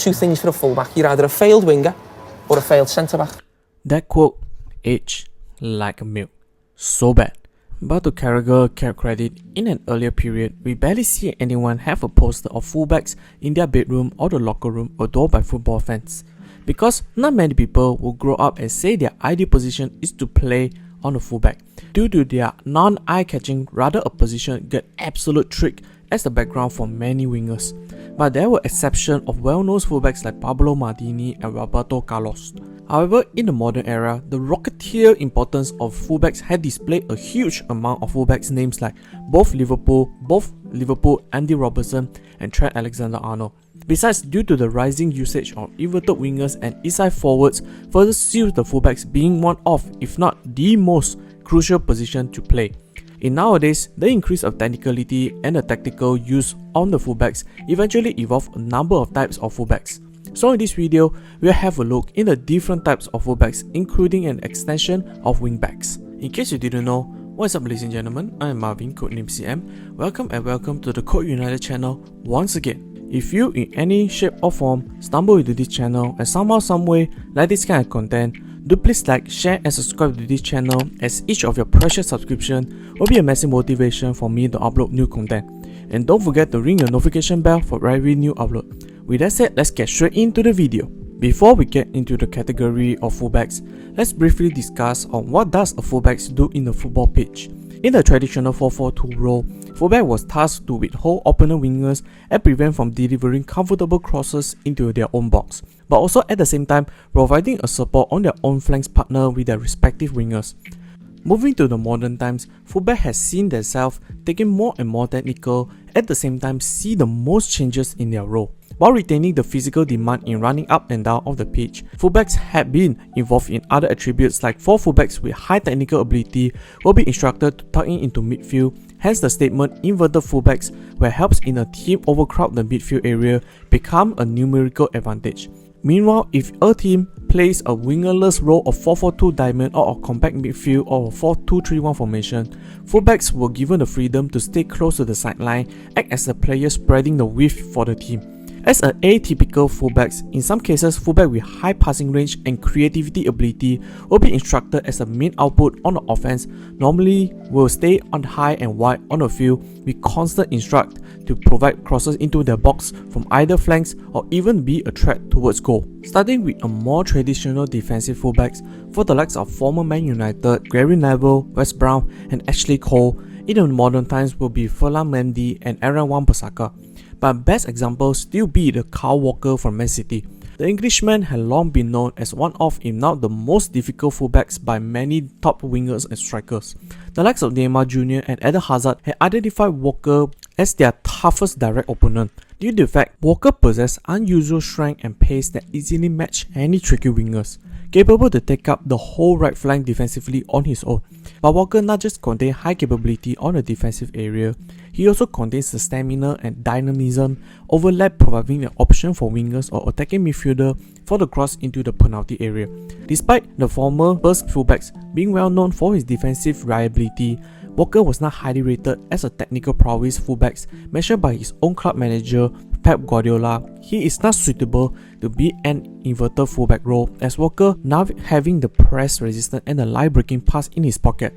two things for a fullback. You're either a failed winger or a failed centre-back. That quote aged like milk. So bad. But to Carragher credit, in an earlier period, we barely see anyone have a poster of fullbacks in their bedroom or the locker room adored by football fans. Because not many people will grow up and say their ideal position is to play on the fullback, due to their non-eye-catching, rather a position get absolute trick as the background for many wingers. But there were exceptions of well-known fullbacks like Pablo Maldini and Roberto Carlos. However, in the modern era, the rocketeer importance of fullbacks had displayed a huge amount of fullbacks names like both Liverpool, Andy Robertson and Trent Alexander-Arnold. Besides, due to the rising usage of inverted wingers and inside forwards, further seals the fullbacks being one of, if not the most crucial position to play. In nowadays, the increase of technicality and the tactical use on the fullbacks eventually evolved a number of types of fullbacks. So in this video, we'll have a look in the different types of fullbacks, including an extension of wingbacks. In case you didn't know, what's up ladies and gentlemen, I am Marvin, codename CM. Welcome to the Code United channel once again. If you in any shape or form stumble into this channel and somehow someway like this kind of content, do please like, share and subscribe to this channel, as each of your precious subscription will be a massive motivation for me to upload new content. And don't forget to ring the notification bell for every new upload. With that said, let's get straight into the video. Before we get into the category of fullbacks, let's briefly discuss on what does a fullbacks do in the football pitch. In the traditional 4-4-2 role, fullback was tasked to withhold opponent wingers and prevent from delivering comfortable crosses into their own box, but also at the same time providing a support on their own flanks partner with their respective wingers. Moving to the modern times, fullback has seen themselves taking more and more technical, at the same time see the most changes in their role. While retaining the physical demand in running up and down of the pitch, fullbacks have been involved in other attributes, like 4 fullbacks with high technical ability will be instructed to tuck in into midfield. Hence the statement inverted fullbacks, where helps in a team overcrowd the midfield area, become a numerical advantage. Meanwhile, if a team plays a wingerless role of 4-4-2 diamond or a compact midfield or a 4-2-3-1 formation, fullbacks were given the freedom to stay close to the sideline, act as the player spreading the width for the team. As an atypical fullbacks, in some cases fullback with high passing range and creativity ability will be instructed as the main output on the offense, normally will stay on high and wide on the field with constant instruct to provide crosses into their box from either flanks or even be a threat towards goal. Starting with a more traditional defensive fullbacks for the likes of former Man Utd, Gary Neville, Wes Brown and Ashley Cole, in the modern times will be Ferland Mendy and Aaron Wan-Bissaka. But best example still be the Kyle Walker from Man City. The Englishman had long been known as one of, if not the most difficult fullbacks by many top wingers and strikers. The likes of Neymar Jr. and Eden Hazard had identified Walker as their toughest direct opponent, due to the fact Walker possessed unusual strength and pace that easily matched any tricky wingers, capable to take up the whole right flank defensively on his own. But Walker not just contains high capability on the defensive area, he also contains the stamina and dynamism overlap, providing an option for wingers or attacking midfielder for the cross into the penalty area. Despite the former burst fullbacks being well known for his defensive reliability, Walker was not highly rated as a technical prowess fullbacks measured by his own club manager Pep Guardiola. He is not suitable to be an inverted fullback role, as Walker not having the press resistance and the line breaking pass in his pocket.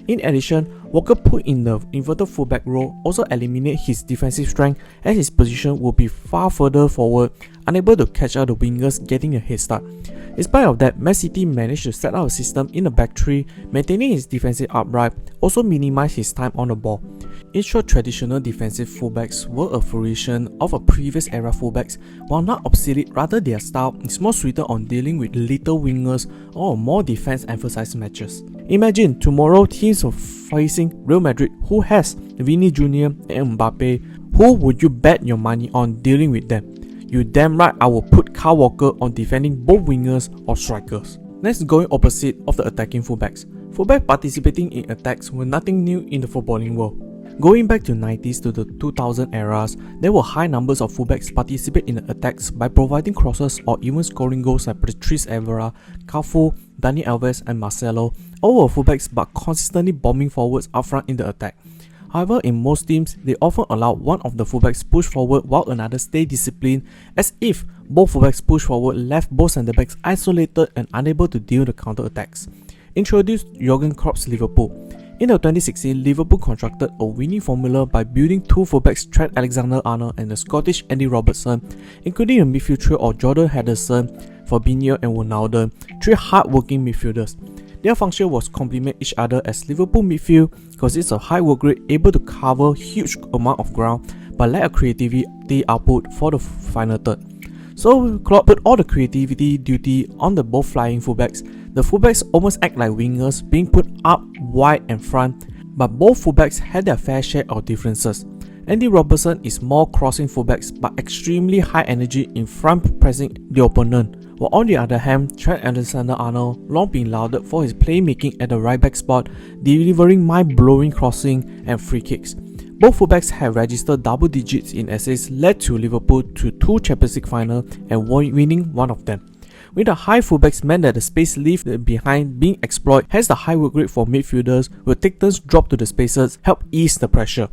In addition, Walker put in the inverted fullback role also eliminate his defensive strength, as his position will be far further forward, unable to catch out the wingers getting a head start. In spite of that, Man City managed to set up a system in the back three, maintaining his defensive upright, also minimize his time on the ball. In short, traditional defensive fullbacks were a fruition of a previous era fullbacks. While not obsolete, rather their style is more suited on dealing with little wingers or more defense-emphasized matches. Imagine tomorrow teams are facing Real Madrid, who has Vini Jr. and Mbappe. Who would you bet your money on dealing with them? You damn right I will put Kyle Walker on defending both wingers or strikers. Next, going opposite of the attacking fullbacks. Fullback participating in attacks were nothing new in the footballing world. Going back to 90s to the 2000 eras, there were high numbers of fullbacks participate in the attacks by providing crosses or even scoring goals like Patrice Evra, Cafu, Dani Alves and Marcelo. All were fullbacks but consistently bombing forwards up front in the attack. However, in most teams, they often allow one of the fullbacks push forward while another stay disciplined, as if both fullbacks push forward left both centre-backs isolated and unable to deal the counter-attacks. Introduced Jurgen Klopp's Liverpool. In the 2016, Liverpool constructed a winning formula by building two fullbacks, Trent Alexander-Arnold and the Scottish Andy Robertson, including a midfield trio of Jordan Henderson, Fabinho and Ronaldo, three hard-working midfielders. Their function was complement each other, as Liverpool midfield consists of high work rate able to cover huge amount of ground but lack a creativity output for the final third. So Klopp put all the creativity duty on the both flying fullbacks. The fullbacks almost act like wingers, being put up wide and front, but both fullbacks had their fair share of differences. Andy Robertson is more crossing fullbacks but extremely high energy in front pressing the opponent, while on the other hand, Trent Alexander-Arnold long been lauded for his playmaking at the right back spot, delivering mind-blowing crossing and free kicks. Both fullbacks have registered double digits in assists, led to Liverpool to 2 Champions League finals and winning one of them. With the high fullbacks meant that the space left behind being exploited, hence the high work rate for midfielders will take turns drop to the spaces, help ease the pressure.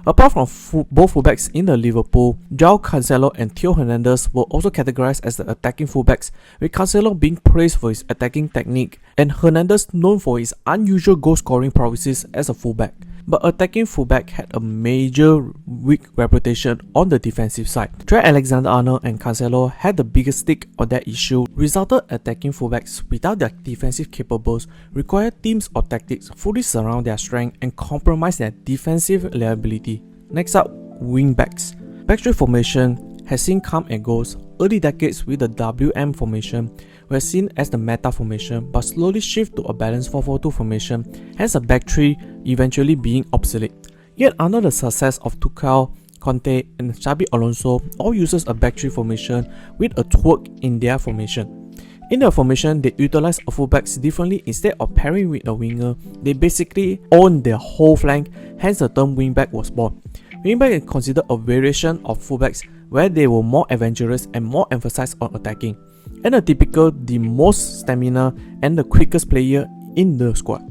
Apart from both fullbacks in the Liverpool, João Cancelo and Theo Hernandez were also categorized as the attacking fullbacks, with Cancelo being praised for his attacking technique and Hernandez known for his unusual goal-scoring prowess as a fullback. But attacking fullback had a major weak reputation on the defensive side. Trent Alexander-Arnold and Cancelo had the biggest stake on that issue, resulted attacking fullbacks without their defensive capables require teams or tactics fully surround their strength and compromise their defensive reliability. Next up, wingbacks. Backstreet formation has seen come and goes. Early decades with the WM formation were seen as the meta formation, but slowly shift to a balanced 4-4-2 formation, hence a back three eventually being obsolete. Yet under the success of Tuchel, Conte and Xabi Alonso all uses a back three formation with a twerk in their formation. In their formation, they utilize a fullbacks differently. Instead of pairing with a winger, they basically own their whole flank, hence the term wingback was born. Wingback is considered a variation of fullbacks where they were more adventurous and more emphasized on attacking, and a typical the most stamina and the quickest player in the squad,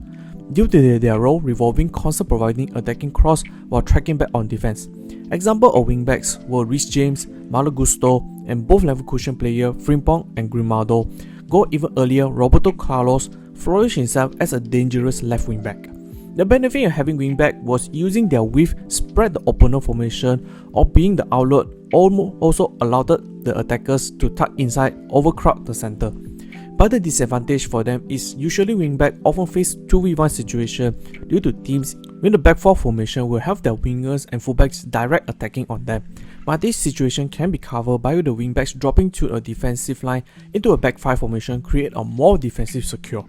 due to their role revolving constant providing attacking cross while tracking back on defense. Example of wingbacks were Reece James, Malo Gusto, and both Leverkusen player Frimpong and Grimaldo. Go even earlier, Roberto Carlos flourished himself as a dangerous left wingback. The benefit of having wingback was using their width spread the opponent formation, or being the outlet also allowed the attackers to tuck inside, overcrowd the center. But the disadvantage for them is usually wingback often face 2v1 situation due to teams with the back 4 formation will have their wingers and fullbacks direct attacking on them. But this situation can be covered by the wingbacks dropping to a defensive line into a back 5 formation, create a more defensive secure.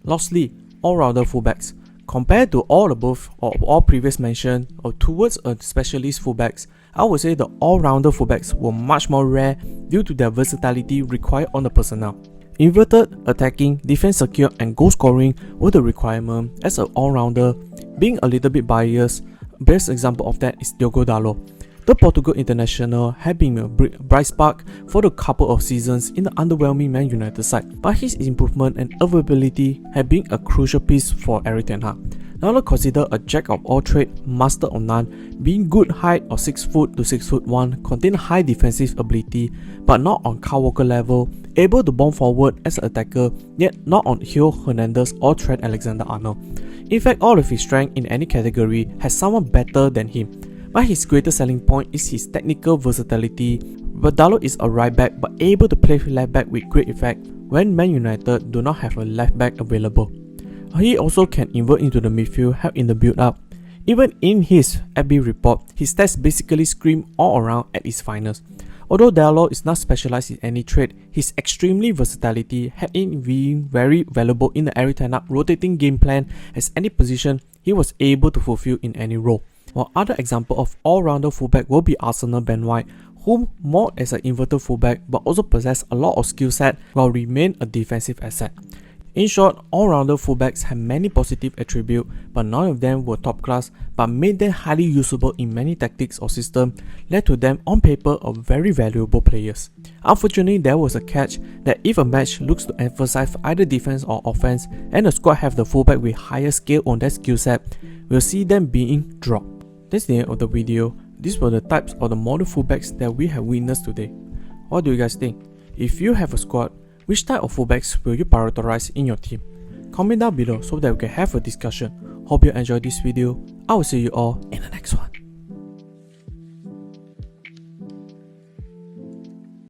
Lastly, all-rounder fullbacks. Compared to all above or all previous mentioned or towards a specialist fullbacks, I would say the all-rounder fullbacks were much more rare due to their versatility required on the personnel. Inverted, attacking, defense secure and goal scoring were the requirement as an all-rounder. Being a little bit biased, best example of that is Diogo Dalot. The Portugal international had been a bright spark for a couple of seasons in the underwhelming Man United side, but his improvement and availability had been a crucial piece for Erik ten Hag. Dalot considered a jack of all trades, master of none, being good height of 6 foot to 6 foot 1, contained high defensive ability, but not on Kyle Walker level, able to bomb forward as an attacker, yet not on Theo Hernandez or Trent Alexander-Arnold. In fact, all of his strength in any category has someone better than him. But his greatest selling point is his technical versatility. But Dalot is a right back but able to play left back with great effect when Man United do not have a left back available. He also can invert into the midfield, help in the build up. Even in his FB report, his stats basically scream all around at his finest. Although Dalot is not specialized in any trade, his extremely versatility had him being very valuable in the Erik ten Hag rotating game plan, as any position he was able to fulfill in any role. While other example of all-rounder fullback will be Arsenal Ben White, whom more as an inverted fullback but also possess a lot of skill set while remain a defensive asset. In short, all-rounder fullbacks have many positive attributes, but none of them were top class, but made them highly usable in many tactics or systems, led to them on paper of very valuable players. Unfortunately, there was a catch that if a match looks to emphasize either defense or offense, and the squad have the fullback with higher skill on their skill set, we'll see them being dropped. That's the end of the video. These were the types of the modern fullbacks that we have witnessed today. What do you guys think? If you have a squad, which type of fullbacks will you prioritize in your team? Comment down below so that we can have a discussion. Hope you enjoyed this video. I will see you all in the next one.